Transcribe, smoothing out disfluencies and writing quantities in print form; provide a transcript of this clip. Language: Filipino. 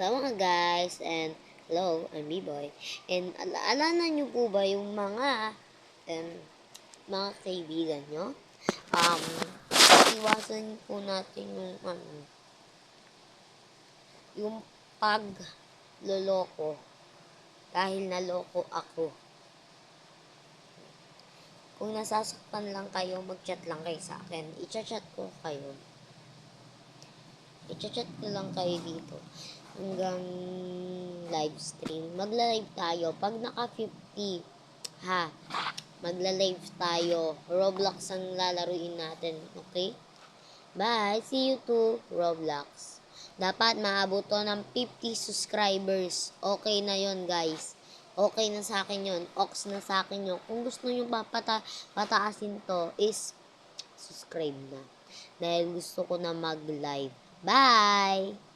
Hello mga guys, and hello, I'm B-Boy. And alala nyo po ba yung mga kaibigan nyo? Um, iwasan po natin yung pagloloko dahil naloko ako. Kung nasasaktan lang kayo, mag-chat lang kayo sa akin. I-chat ko kayo. I-chat ko lang kayo dito. Hanggang live stream. Magla-live tayo. Pag naka 50, magla-live tayo. Roblox ang lalaruin natin. Okay? Bye! See you to Roblox. Dapat maabot to ng 50 subscribers. Okay na yon guys. Okay na sa akin yon. Ox na sa akin yun. Kung gusto nyo pataasin to is subscribe na. Dahil gusto ko na mag-live. Bye!